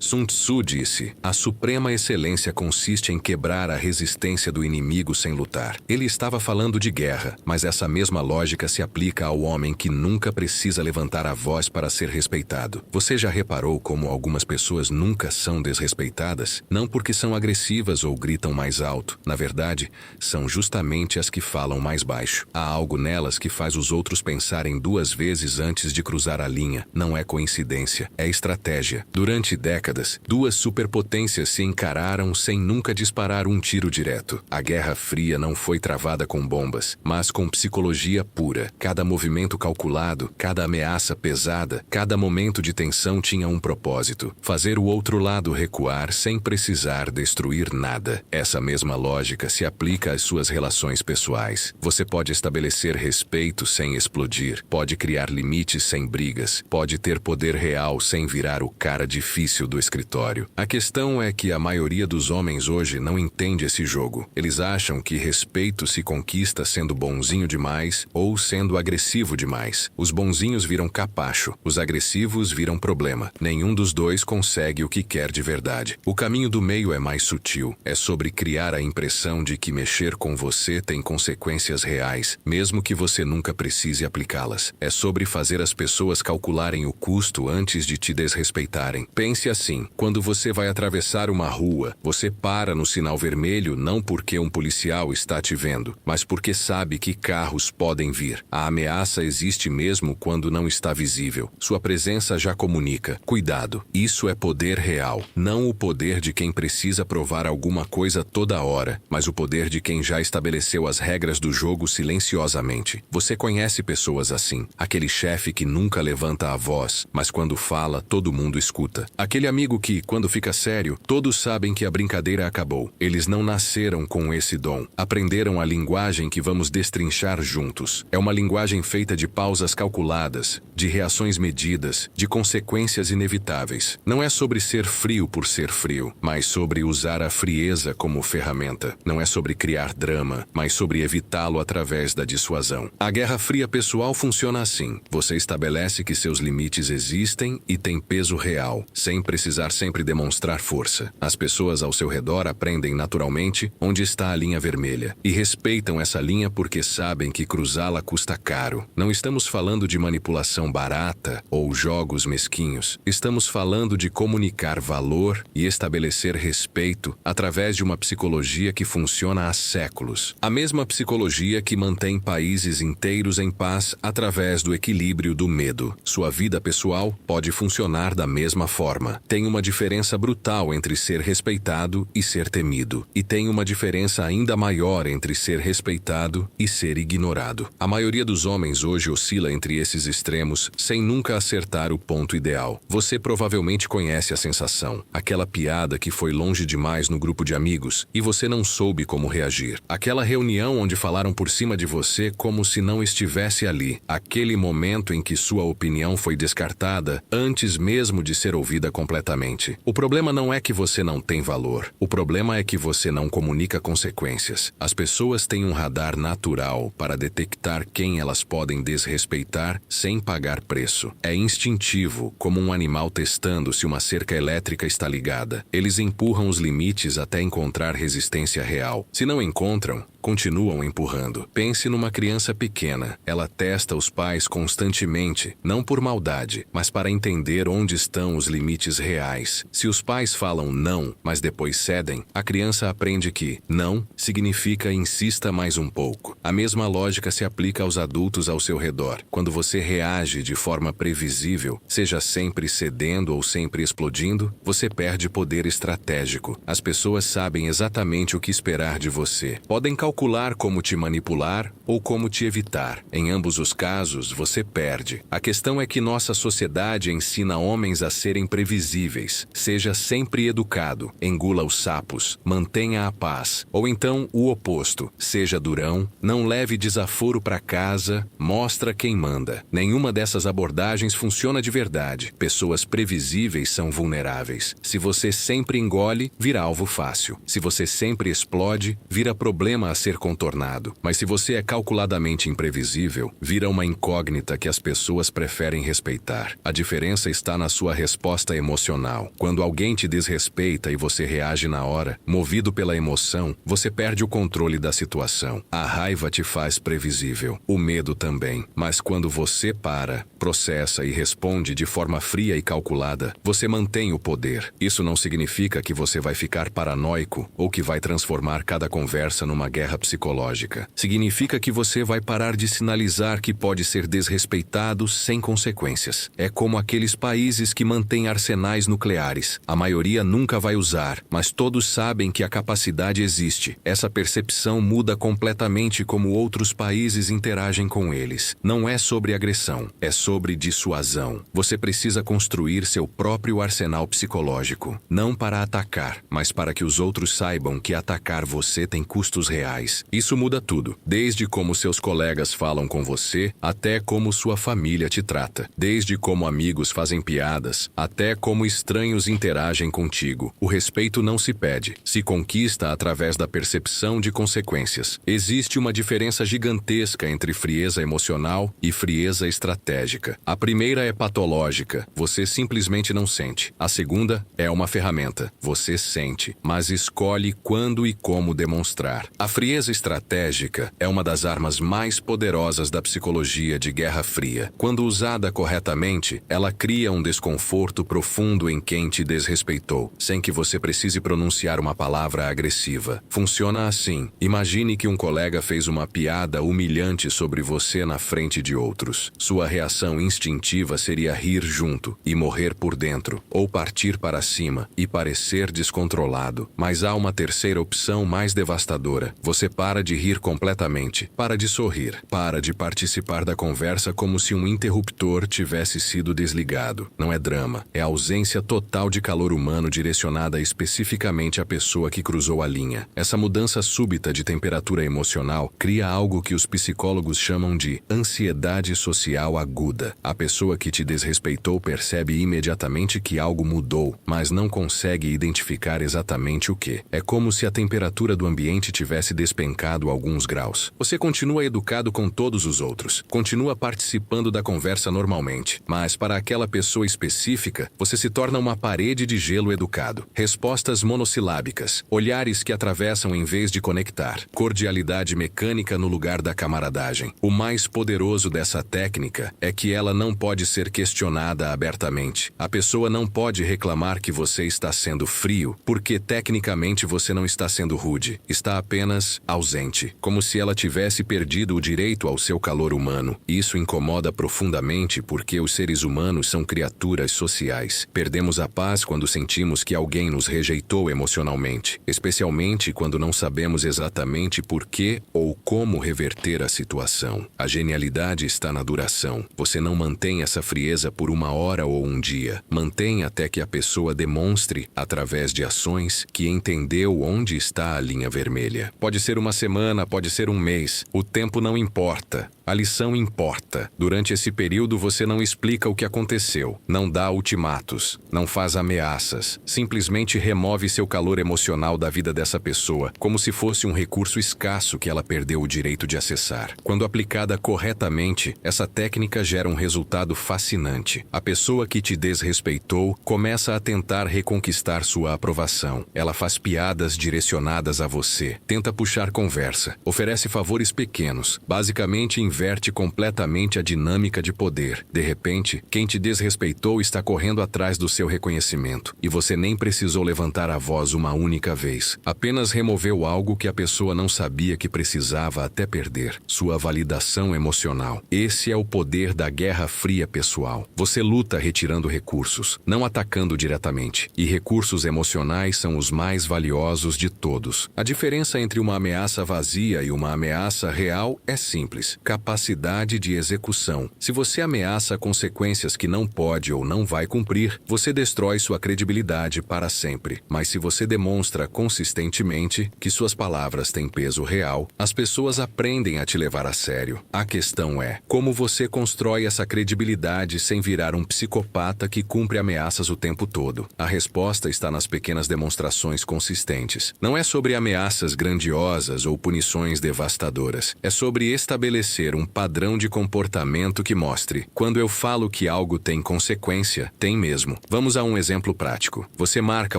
Sun Tzu disse: a suprema excelência consiste em quebrar a resistência do inimigo sem lutar. Ele estava falando de guerra, mas essa mesma lógica se aplica ao homem que nunca precisa levantar a voz para ser respeitado. Você já reparou como algumas pessoas nunca são desrespeitadas? Não porque são agressivas ou gritam mais alto. Na verdade, são justamente as que falam mais baixo. Há algo nelas que faz os outros pensarem duas vezes antes de cruzar a linha. Não é coincidência, é estratégia. Durante décadas, duas superpotências se encararam sem nunca disparar um tiro direto. A Guerra Fria não foi travada com bombas, mas com psicologia pura. Cada movimento calculado, cada ameaça pesada, cada momento de tensão tinha um propósito: fazer o outro lado recuar sem precisar destruir nada. Essa mesma lógica se aplica às suas relações pessoais. Você pode estabelecer respeito sem explodir, pode criar limites sem brigas, pode ter poder real sem virar o cara difícil do escritório. A questão é que a maioria dos homens hoje não entende esse jogo. Eles acham que respeito se conquista sendo bonzinho demais ou sendo agressivo demais. Os bonzinhos viram capacho, os agressivos viram problema. Nenhum dos dois consegue o que quer de verdade. O caminho do meio é mais sutil. É sobre criar a impressão de que mexer com você tem consequências reais, mesmo que você nunca precise aplicá-las. É sobre fazer as pessoas calcularem o custo antes de te desrespeitarem. Pense assim: quando você vai atravessar uma rua, você para no sinal vermelho não porque um policial está te vendo, mas porque sabe que carros podem vir. A ameaça existe mesmo quando não está visível. Sua presença já comunica. Cuidado, isso é poder real. Não o poder de quem precisa provar alguma coisa toda hora, mas o poder de quem já estabeleceu as regras do jogo silenciosamente. Você conhece pessoas assim. Aquele chefe que nunca levanta a voz, mas quando fala, todo mundo escuta. Aquele amigo que, quando fica sério, todos sabem que a brincadeira acabou. Eles não nasceram com esse dom. Aprenderam a linguagem que vamos destrinchar juntos. É uma linguagem feita de pausas calculadas, de reações medidas, de consequências inevitáveis. Não é sobre ser frio por ser frio, mas sobre usar a frieza como ferramenta. Não é sobre criar drama, mas sobre evitá-lo através da dissuasão. A Guerra Fria pessoal funciona assim. Você estabelece que seus limites existem e têm peso real, sem precisar sempre demonstrar força. As pessoas ao seu redor aprendem naturalmente onde está a linha vermelha e respeitam essa linha porque sabem que cruzá-la custa caro. Não estamos falando de manipulação barata ou jogos mesquinhos. Estamos falando de comunicar valor e estabelecer respeito através de uma psicologia que funciona há séculos. A mesma psicologia que mantém países inteiros em paz através do equilíbrio do medo. Sua vida pessoal pode funcionar da mesma forma. Tem uma diferença brutal entre ser respeitado e ser temido. E tem uma diferença ainda maior entre ser respeitado e ser ignorado. A maioria dos homens hoje oscila entre esses extremos sem nunca acertar o ponto ideal. Você provavelmente conhece a sensação. Aquela piada que foi longe demais no grupo de amigos e você não soube como reagir. Aquela reunião onde falaram por cima de você como se não estivesse ali. Aquele momento em que sua opinião foi descartada antes mesmo de ser ouvida completamente. O problema não é que você não tem valor. O problema é que você não comunica consequências. As pessoas têm um radar natural para detectar quem elas podem desrespeitar sem pagar preço. É instintivo, como um animal testando se uma cerca elétrica está ligada. Eles empurram os limites até encontrar resistência real. Se não encontram, continuam empurrando. Pense numa criança pequena. Ela testa os pais constantemente, não por maldade, mas para entender onde estão os limites reais. Se os pais falam não, mas depois cedem, a criança aprende que não significa insista mais um pouco. A mesma lógica se aplica aos adultos ao seu redor. Quando você reage de forma previsível, seja sempre cedendo ou sempre explodindo, você perde poder estratégico. As pessoas sabem exatamente o que esperar de você. Podem calcular como te manipular ou como te evitar. Em ambos os casos, você perde. A questão é que nossa sociedade ensina homens a serem previsíveis. Seja sempre educado, engula os sapos, mantenha a paz. Ou então o oposto, seja durão, não leve desaforo para casa, mostra quem manda. Nenhuma dessas abordagens funciona de verdade. Pessoas previsíveis são vulneráveis. Se você sempre engole, vira alvo fácil. Se você sempre explode, vira problema a ser contornado. Mas se você é calculadamente imprevisível, vira uma incógnita que as pessoas preferem respeitar. A diferença está na sua resposta emocional. Quando alguém te desrespeita e você reage na hora, movido pela emoção, você perde o controle da situação. A raiva te faz previsível, o medo também. Mas quando você para, processa e responde de forma fria e calculada, você mantém o poder. Isso não significa que você vai ficar paranoico ou que vai transformar cada conversa numa guerra psicológica. Significa que você vai parar de sinalizar que pode ser desrespeitado sem consequências. É como aqueles países que mantêm arsenais nucleares. A maioria nunca vai usar, mas todos sabem que a capacidade existe. Essa percepção muda completamente como outros países interagem com eles. Não é sobre agressão, é sobre dissuasão. Você precisa construir seu próprio arsenal psicológico, não para atacar, mas para que os outros saibam que atacar você tem custos reais. Isso muda tudo, desde como seus colegas falam com você, até como sua família te trata, desde como amigos fazem piadas, até como estranhos interagem contigo. O respeito não se pede, se conquista através da percepção de consequências. Existe uma diferença gigantesca entre frieza emocional e frieza estratégica. A primeira é patológica, você simplesmente não sente. A segunda é uma ferramenta, você sente, mas escolhe quando e como demonstrar. A frieza estratégica é uma das armas mais poderosas da psicologia de Guerra Fria. Quando usada corretamente, ela cria um desconforto profundo em quem te desrespeitou, sem que você precise pronunciar uma palavra agressiva. Funciona assim. Imagine que um colega fez uma piada humilhante sobre você na frente de outros. Sua reação instintiva seria rir junto e morrer por dentro, ou partir para cima e parecer descontrolado. Mas há uma terceira opção mais devastadora. Você para de rir completamente, para de sorrir, para de participar da conversa como se um interruptor tivesse sido desligado. Não é drama, é ausência total de calor humano direcionada especificamente à pessoa que cruzou a linha. Essa mudança súbita de temperatura emocional cria algo que os psicólogos chamam de ansiedade social aguda. A pessoa que te desrespeitou percebe imediatamente que algo mudou, mas não consegue identificar exatamente o que. É como se a temperatura do ambiente tivesse despencado alguns graus. Você continua educado com todos os outros, continua participando da conversa normalmente, mas para aquela pessoa específica, você se torna uma parede de gelo educado. Respostas monossilábicas, olhares que atravessam em vez de conectar, cordialidade mecânica no lugar da camaradagem. O mais poderoso dessa técnica é que ela não pode ser questionada abertamente. A pessoa não pode reclamar que você está sendo frio, porque tecnicamente você não está sendo rude, está apenas ausente, como se ela tivesse perdido o direito ao seu calor humano. Isso incomoda profundamente porque os seres humanos são criaturas sociais. Perdemos a paz quando sentimos que alguém nos rejeitou emocionalmente, especialmente quando não sabemos exatamente por que ou como reverter a situação. A genialidade está na duração. Você não mantém essa frieza por uma hora ou um dia. Mantém até que a pessoa demonstre, através de ações, que entendeu onde está a linha vermelha. Pode ser uma semana, pode ser um mês. O tempo não importa. A lição importa. Durante esse período você não explica o que aconteceu, não dá ultimatos, não faz ameaças, simplesmente remove seu calor emocional da vida dessa pessoa, como se fosse um recurso escasso que ela perdeu o direito de acessar. Quando aplicada corretamente, essa técnica gera um resultado fascinante. A pessoa que te desrespeitou começa a tentar reconquistar sua aprovação. Ela faz piadas direcionadas a você, tenta puxar conversa, oferece favores pequenos, basicamente inverte completamente a dinâmica de poder. De repente, quem te desrespeitou está correndo atrás do seu reconhecimento, e você nem precisou levantar a voz uma única vez. Apenas removeu algo que a pessoa não sabia que precisava até perder: sua validação emocional. Esse é o poder da Guerra Fria pessoal. Você luta retirando recursos, não atacando diretamente, e recursos emocionais são os mais valiosos de todos. A diferença entre uma ameaça vazia e uma ameaça real é simples: capacidade de execução. Se você ameaça consequências que não pode ou não vai cumprir, você destrói sua credibilidade para sempre. Mas se você demonstra consistentemente que suas palavras têm peso real, as pessoas aprendem a te levar a sério. A questão é como você constrói essa credibilidade sem virar um psicopata que cumpre ameaças o tempo todo. A resposta está nas pequenas demonstrações consistentes. Não é sobre ameaças grandiosas milagrosas ou punições devastadoras. É sobre estabelecer um padrão de comportamento que mostre: quando eu falo que algo tem consequência, tem mesmo. Vamos a um exemplo prático. Você marca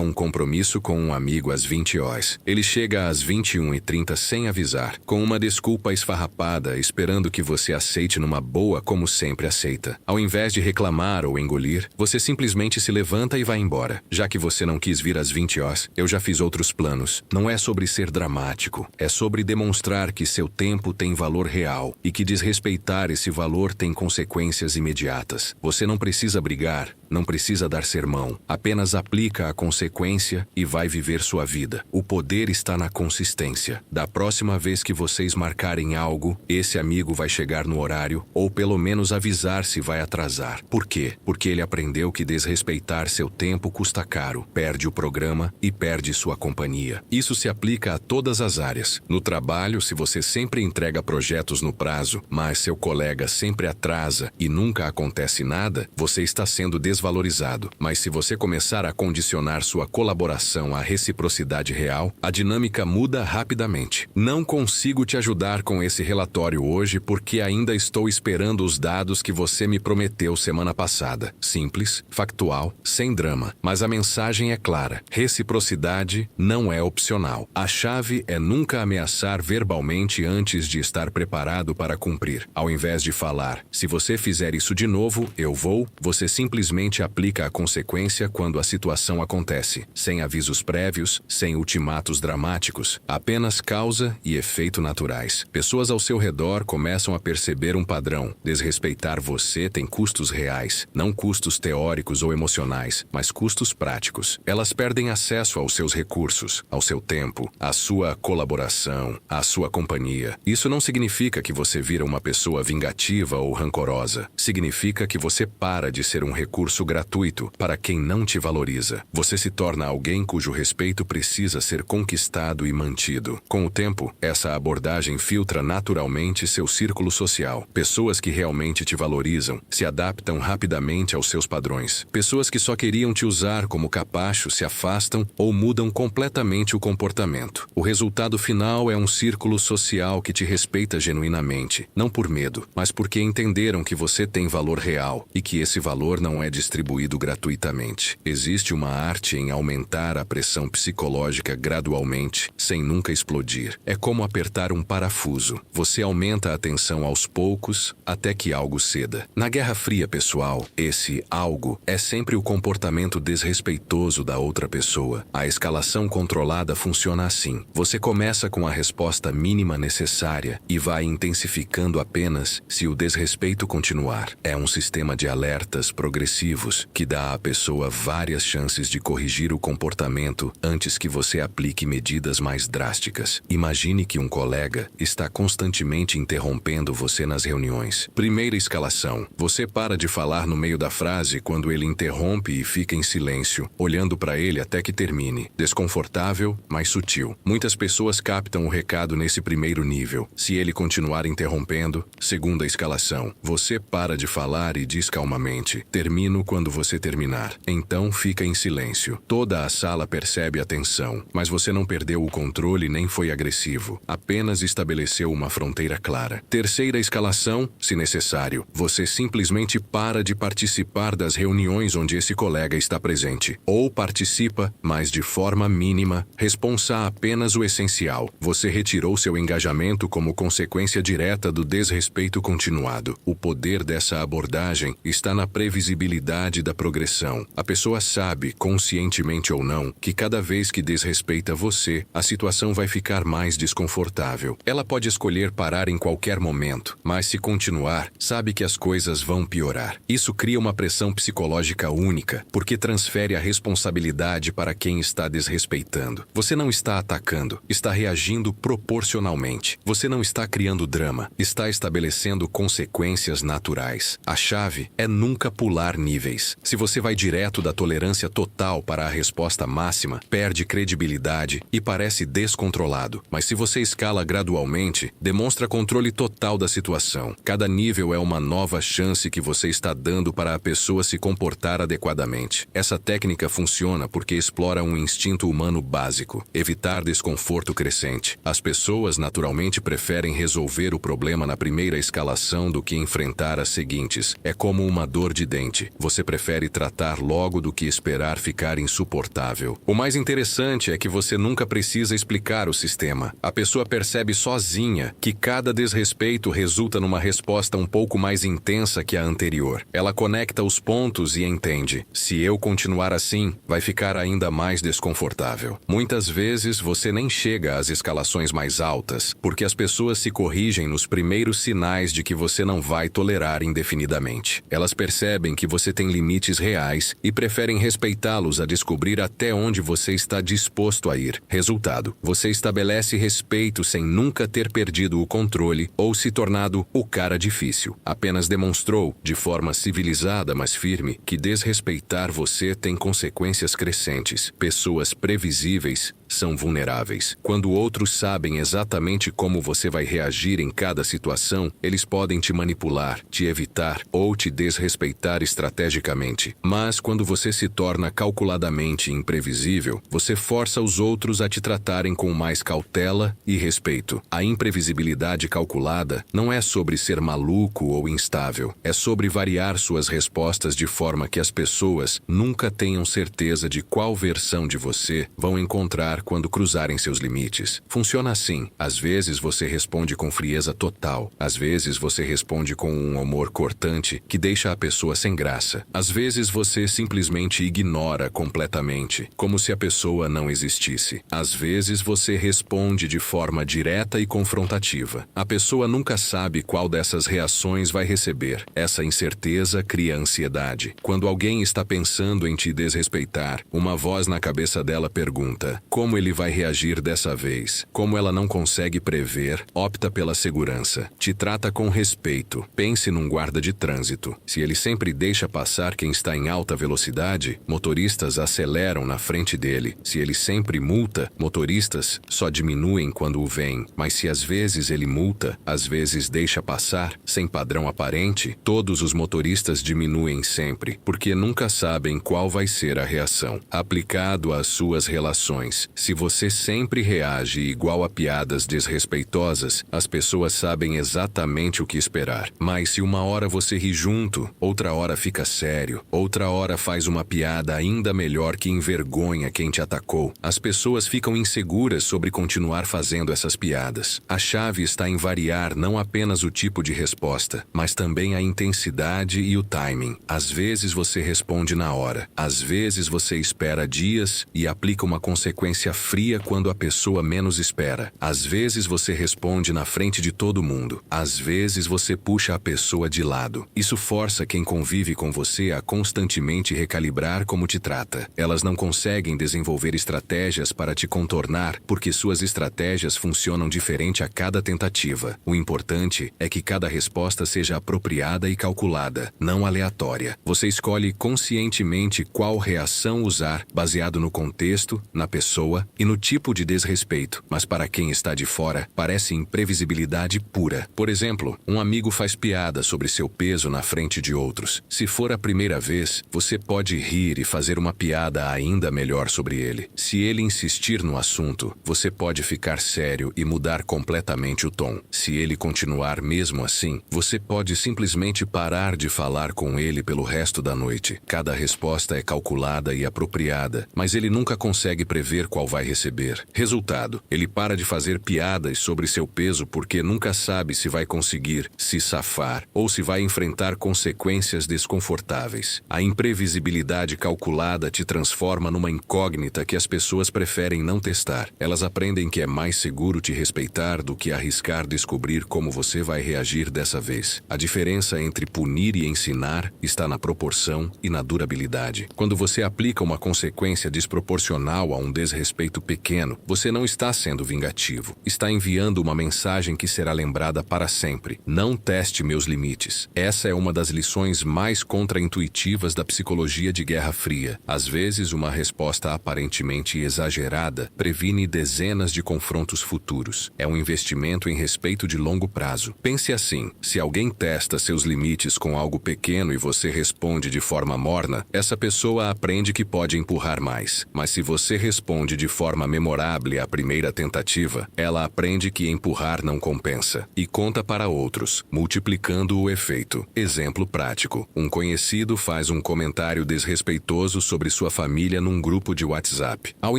um compromisso com um amigo às 20 horas. Ele chega às 21h30 sem avisar, com uma desculpa esfarrapada, esperando que você aceite numa boa como sempre aceita. Ao invés de reclamar ou engolir, você simplesmente se levanta e vai embora. Já que você não quis vir às 20 horas, eu já fiz outros planos. Não é sobre ser dramático, é sobre demonstrar que seu tempo tem valor real e que desrespeitar esse valor tem consequências imediatas. Você não precisa brigar, não precisa dar sermão, apenas aplica a consequência e vai viver sua vida. O poder está na consistência. Da próxima vez que vocês marcarem algo, esse amigo vai chegar no horário ou pelo menos avisar se vai atrasar. Por quê? Porque ele aprendeu que desrespeitar seu tempo custa caro, perde o programa e perde sua companhia. Isso se aplica a todas as áreas. No trabalho, se você sempre entrega projetos no prazo, mas seu colega sempre atrasa e nunca acontece nada, você está sendo desvalorizado. Mas se você começar a condicionar sua colaboração à reciprocidade real, a dinâmica muda rapidamente. Não consigo te ajudar com esse relatório hoje porque ainda estou esperando os dados que você me prometeu semana passada. Simples, factual, sem drama. Mas a mensagem é clara. Reciprocidade não é opcional. A chave é nunca ameaçar verbalmente antes de estar preparado para cumprir. Ao invés de falar: se você fizer isso de novo, eu vou, você simplesmente aplica a consequência quando a situação acontece, sem avisos prévios, sem ultimatos dramáticos, apenas causa e efeito naturais. Pessoas ao seu redor começam a perceber um padrão. Desrespeitar você tem custos reais, não custos teóricos ou emocionais, mas custos práticos. Elas perdem acesso aos seus recursos, ao seu tempo, à sua colaboração, à sua companhia. Isso não significa que você vira uma pessoa vingativa ou rancorosa. Significa que você para de ser um recurso gratuito para quem não te valoriza. Você se torna alguém cujo respeito precisa ser conquistado e mantido. Com o tempo, essa abordagem filtra naturalmente seu círculo social. Pessoas que realmente te valorizam se adaptam rapidamente aos seus padrões. Pessoas que só queriam te usar como capacho se afastam ou mudam completamente o comportamento. O resultado final é um círculo social que te respeita genuinamente, não por medo, mas porque entenderam que você tem valor real e que esse valor não é distribuído gratuitamente. Existe uma arte em aumentar a pressão psicológica gradualmente, sem nunca explodir. É como apertar um parafuso. Você aumenta a tensão aos poucos até que algo ceda. Na Guerra Fria, pessoal, esse algo é sempre o comportamento desrespeitoso da outra pessoa. A escalação controlada funciona assim. Você começa com a resposta mínima necessária e vai intensificando apenas se o desrespeito continuar. É um sistema de alertas progressivos que dá à pessoa várias chances de corrigir o comportamento antes que você aplique medidas mais drásticas. Imagine que um colega está constantemente interrompendo você nas reuniões. Primeira escalação. Você para de falar no meio da frase quando ele interrompe e fica em silêncio, olhando para ele até que termine. Desconfortável, mas sutil. Muitas pessoas captam o recado nesse primeiro nível. Se ele continuar interrompendo, segunda escalação. Você para de falar e diz calmamente: termino quando você terminar. Então fica em silêncio. Toda a sala percebe a tensão, mas você não perdeu o controle nem foi agressivo. Apenas estabeleceu uma fronteira clara. Terceira escalação, se necessário. Você simplesmente para de participar das reuniões onde esse colega está presente. Ou participa, mas de forma mínima, responsa apenas o essencial. Você retirou seu engajamento como consequência direta do desrespeito continuado. O poder dessa abordagem está na previsibilidade da progressão. A pessoa sabe, conscientemente ou não, que cada vez que desrespeita você, a situação vai ficar mais desconfortável. Ela pode escolher parar em qualquer momento, mas se continuar, sabe que as coisas vão piorar. Isso cria uma pressão psicológica única, porque transfere a responsabilidade para quem está desrespeitando. Você não está atacando, está reagindo proporcionalmente. Você não está criando drama, está estabelecendo consequências naturais. A chave é nunca pular níveis. níveis. Se você vai direto da tolerância total para a resposta máxima, perde credibilidade e parece descontrolado. Mas se você escala gradualmente, demonstra controle total da situação. Cada nível é uma nova chance que você está dando para a pessoa se comportar adequadamente. Essa técnica funciona porque explora um instinto humano básico: evitar desconforto crescente. As pessoas naturalmente preferem resolver o problema na primeira escalação do que enfrentar as seguintes. É como uma dor de dente. Você prefere tratar logo do que esperar ficar insuportável. O mais interessante é que você nunca precisa explicar o sistema. A pessoa percebe sozinha que cada desrespeito resulta numa resposta um pouco mais intensa que a anterior. Ela conecta os pontos e entende: se eu continuar assim, vai ficar ainda mais desconfortável. Muitas vezes você nem chega às escalações mais altas, porque as pessoas se corrigem nos primeiros sinais de que você não vai tolerar indefinidamente. Elas percebem que você tem limites reais e preferem respeitá-los a descobrir até onde você está disposto a ir. Resultado: você estabelece respeito sem nunca ter perdido o controle ou se tornado o cara difícil. Apenas demonstrou, de forma civilizada mas firme, que desrespeitar você tem consequências crescentes. Pessoas previsíveis são vulneráveis. Quando outros sabem exatamente como você vai reagir em cada situação, eles podem te manipular, te evitar ou te desrespeitar estrategicamente. Mas quando você se torna calculadamente imprevisível, você força os outros a te tratarem com mais cautela e respeito. A imprevisibilidade calculada não é sobre ser maluco ou instável. É sobre variar suas respostas de forma que as pessoas nunca tenham certeza de qual versão de você vão encontrar quando cruzarem seus limites. Funciona assim. Às vezes você responde com frieza total. Às vezes você responde com um humor cortante que deixa a pessoa sem graça. Às vezes você simplesmente ignora completamente, como se a pessoa não existisse. Às vezes você responde de forma direta e confrontativa. A pessoa nunca sabe qual dessas reações vai receber. Essa incerteza cria ansiedade. Quando alguém está pensando em te desrespeitar, uma voz na cabeça dela pergunta: como ele vai reagir dessa vez? Como ela não consegue prever, opta pela segurança. Te trata com respeito. Pense num guarda de trânsito. Se ele sempre deixa passar quem está em alta velocidade, motoristas aceleram na frente dele. Se ele sempre multa, motoristas só diminuem quando o veem. Mas se às vezes ele multa, às vezes deixa passar, sem padrão aparente, todos os motoristas diminuem sempre, porque nunca sabem qual vai ser a reação. Aplicado às suas relações, se você sempre reage igual a piadas desrespeitosas, as pessoas sabem exatamente o que esperar. Mas se uma hora você ri junto, outra hora fica sério, outra hora faz uma piada ainda melhor que envergonha quem te atacou, as pessoas ficam inseguras sobre continuar fazendo essas piadas. A chave está em variar não apenas o tipo de resposta, mas também a intensidade e o timing. Às vezes você responde na hora, às vezes você espera dias e aplica uma consequência fria quando a pessoa menos espera. Às vezes você responde na frente de todo mundo. Às vezes você puxa a pessoa de lado. Isso força quem convive com você a constantemente recalibrar como te trata. Elas não conseguem desenvolver estratégias para te contornar porque suas estratégias funcionam diferente a cada tentativa. O importante é que cada resposta seja apropriada e calculada, não aleatória. Você escolhe conscientemente qual reação usar, baseado no contexto, na pessoa e no tipo de desrespeito. Mas para quem está de fora, parece imprevisibilidade pura. Por exemplo, um amigo faz piada sobre seu peso na frente de outros. Se for a primeira vez, você pode rir e fazer uma piada ainda melhor sobre ele. Se ele insistir no assunto, você pode ficar sério e mudar completamente o tom. Se ele continuar mesmo assim, você pode simplesmente parar de falar com ele pelo resto da noite. Cada resposta é calculada e apropriada, mas ele nunca consegue prever qual vai receber. Resultado: ele para de fazer piadas sobre seu peso porque nunca sabe se vai conseguir se safar ou se vai enfrentar consequências desconfortáveis. A imprevisibilidade calculada te transforma numa incógnita que as pessoas preferem não testar. Elas aprendem que é mais seguro te respeitar do que arriscar descobrir como você vai reagir dessa vez. A diferença entre punir e ensinar está na proporção e na durabilidade. Quando você aplica uma consequência desproporcional a um desrespeito, desrespeito pequeno, você não está sendo vingativo. Está enviando uma mensagem que será lembrada para sempre. Não teste meus limites. Essa é uma das lições mais contraintuitivas da psicologia de Guerra Fria. Às vezes, uma resposta aparentemente exagerada previne dezenas de confrontos futuros. É um investimento em respeito de longo prazo. Pense assim: se alguém testa seus limites com algo pequeno e você responde de forma morna, essa pessoa aprende que pode empurrar mais. Mas se você responde de forma memorável à primeira tentativa, ela aprende que empurrar não compensa e conta para outros, multiplicando o efeito. Exemplo prático: um conhecido faz um comentário desrespeitoso sobre sua família num grupo de WhatsApp. Ao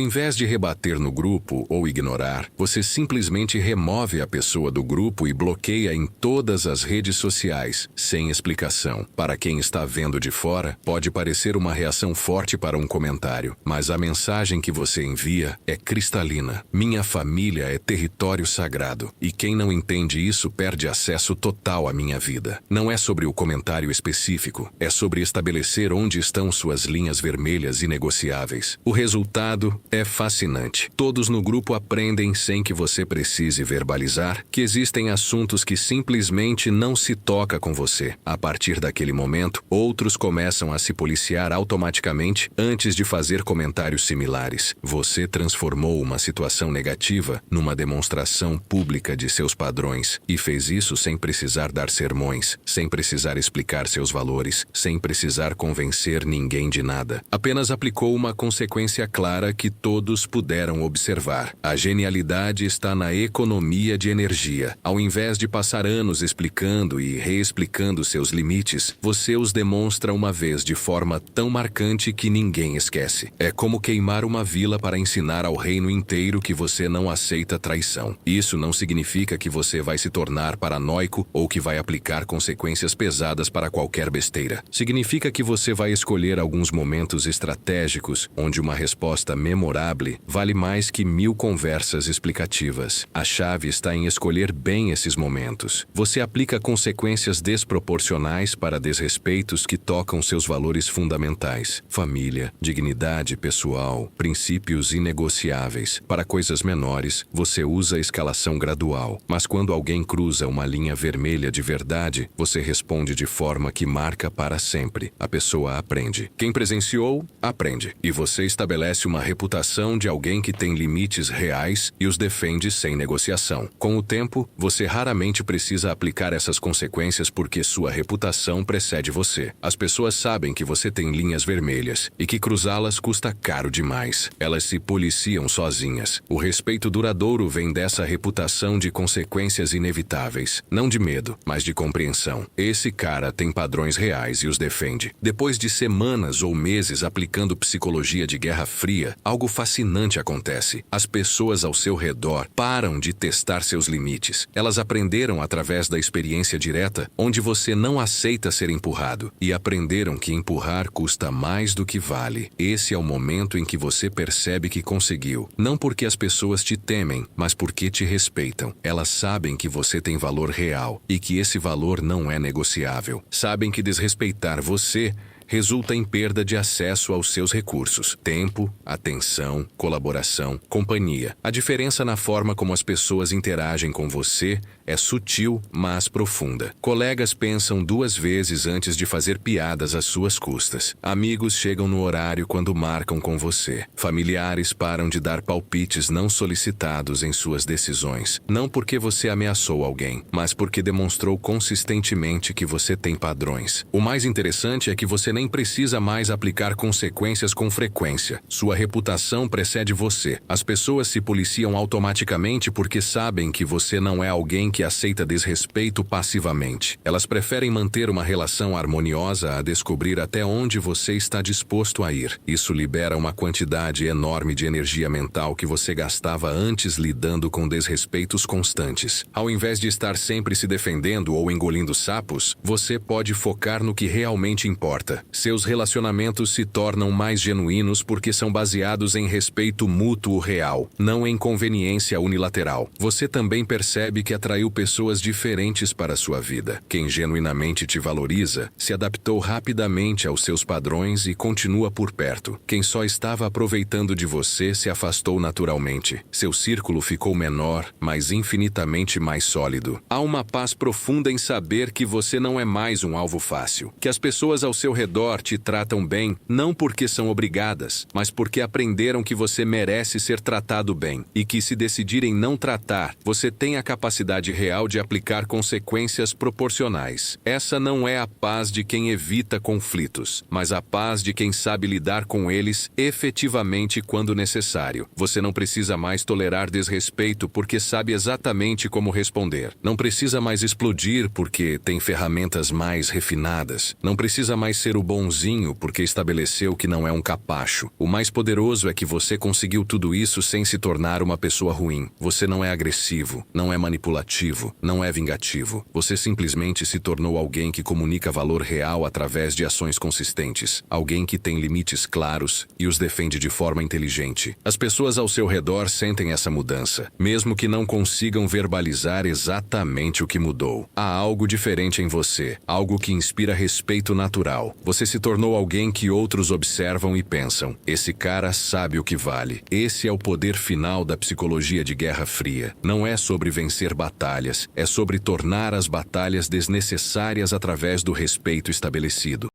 invés de rebater no grupo ou ignorar, você simplesmente remove a pessoa do grupo e bloqueia em todas as redes sociais, sem explicação. Para quem está vendo de fora, pode parecer uma reação forte para um comentário, mas a mensagem que você envia é cristalina. Minha família é território sagrado, e quem não entende isso perde acesso total à minha vida. Não é sobre o comentário específico, é sobre estabelecer onde estão suas linhas vermelhas inegociáveis. O resultado é fascinante. Todos no grupo aprendem, sem que você precise verbalizar, que existem assuntos que simplesmente não se toca com você. A partir daquele momento, outros começam a se policiar automaticamente antes de fazer comentários similares. Você transformou uma situação negativa numa demonstração pública de seus padrões e fez isso sem precisar dar sermões, sem precisar explicar seus valores, sem precisar convencer ninguém de nada. Apenas aplicou uma consequência clara que todos puderam observar. A genialidade está na economia de energia. Ao invés de passar anos explicando e reexplicando seus limites, você os demonstra uma vez de forma tão marcante que ninguém esquece. É como queimar uma vila para ensinar ao reino inteiro que você não aceita traição. Isso não significa que você vai se tornar paranoico ou que vai aplicar consequências pesadas para qualquer besteira. Significa que você vai escolher alguns momentos estratégicos onde uma resposta memorável vale mais que 1000 conversas explicativas. A chave está em escolher bem esses momentos. Você aplica consequências desproporcionais para desrespeitos que tocam seus valores fundamentais: família, dignidade pessoal, princípios inegociáveis. Para coisas menores, você usa a escalação gradual. Mas quando alguém cruza uma linha vermelha de verdade, você responde de forma que marca para sempre. A pessoa aprende. Quem presenciou, aprende. E você estabelece uma reputação de alguém que tem limites reais e os defende sem negociação. Com o tempo, você raramente precisa aplicar essas consequências porque sua reputação precede você. As pessoas sabem que você tem linhas vermelhas e que cruzá-las custa caro demais. Elas se policiam sozinhas. O respeito duradouro vem dessa reputação de consequências inevitáveis. Não de medo, mas de compreensão. Esse cara tem padrões reais e os defende. Depois de semanas ou meses aplicando psicologia de Guerra Fria, algo fascinante acontece. As pessoas ao seu redor param de testar seus limites. Elas aprenderam através da experiência direta, onde você não aceita ser empurrado, e aprenderam que empurrar custa mais do que vale. Esse é o momento em que você percebe que conseguiu. Não porque as pessoas te temem, mas porque te respeitam. Elas sabem que você tem valor real e que esse valor não é negociável. Sabem que desrespeitar você resulta em perda de acesso aos seus recursos: tempo, atenção, colaboração, companhia. A diferença na forma como as pessoas interagem com você é sutil, mas profunda. Colegas pensam 2 vezes antes de fazer piadas às suas custas. Amigos chegam no horário quando marcam com você. Familiares param de dar palpites não solicitados em suas decisões. Não porque você ameaçou alguém, mas porque demonstrou consistentemente que você tem padrões. O mais interessante é que você nem precisa mais aplicar consequências com frequência. Sua reputação precede você. As pessoas se policiam automaticamente porque sabem que você não é alguém que aceita desrespeito passivamente. Elas preferem manter uma relação harmoniosa a descobrir até onde você está disposto a ir. Isso libera uma quantidade enorme de energia mental que você gastava antes lidando com desrespeitos constantes. Ao invés de estar sempre se defendendo ou engolindo sapos, você pode focar no que realmente importa. Seus relacionamentos se tornam mais genuínos porque são baseados em respeito mútuo real, não em conveniência unilateral. Você também percebe que atraiu atraiu pessoas diferentes para a sua vida. Quem genuinamente te valoriza se adaptou rapidamente aos seus padrões e continua por perto. Quem só estava aproveitando de você se afastou naturalmente. Seu círculo ficou menor, mas infinitamente mais sólido. Há uma paz profunda em saber que você não é mais um alvo fácil. Que as pessoas ao seu redor te tratam bem, não porque são obrigadas, mas porque aprenderam que você merece ser tratado bem. E que se decidirem não tratar, você tem a capacidade real de aplicar consequências proporcionais. Essa não é a paz de quem evita conflitos, mas a paz de quem sabe lidar com eles efetivamente quando necessário. Você não precisa mais tolerar desrespeito porque sabe exatamente como responder. Não precisa mais explodir porque tem ferramentas mais refinadas. Não precisa mais ser o bonzinho porque estabeleceu que não é um capacho. O mais poderoso é que você conseguiu tudo isso sem se tornar uma pessoa ruim. Você não é agressivo, não é manipulativo, não é vingativo. Você simplesmente se tornou alguém que comunica valor real através de ações consistentes. Alguém que tem limites claros e os defende de forma inteligente. As pessoas ao seu redor sentem essa mudança, mesmo que não consigam verbalizar exatamente o que mudou. Há algo diferente em você, algo que inspira respeito natural. Você se tornou alguém que outros observam e pensam: esse cara sabe o que vale. Esse é o poder final da psicologia de Guerra Fria. Não é sobre vencer batalhas, é sobre tornar as batalhas desnecessárias através do respeito estabelecido.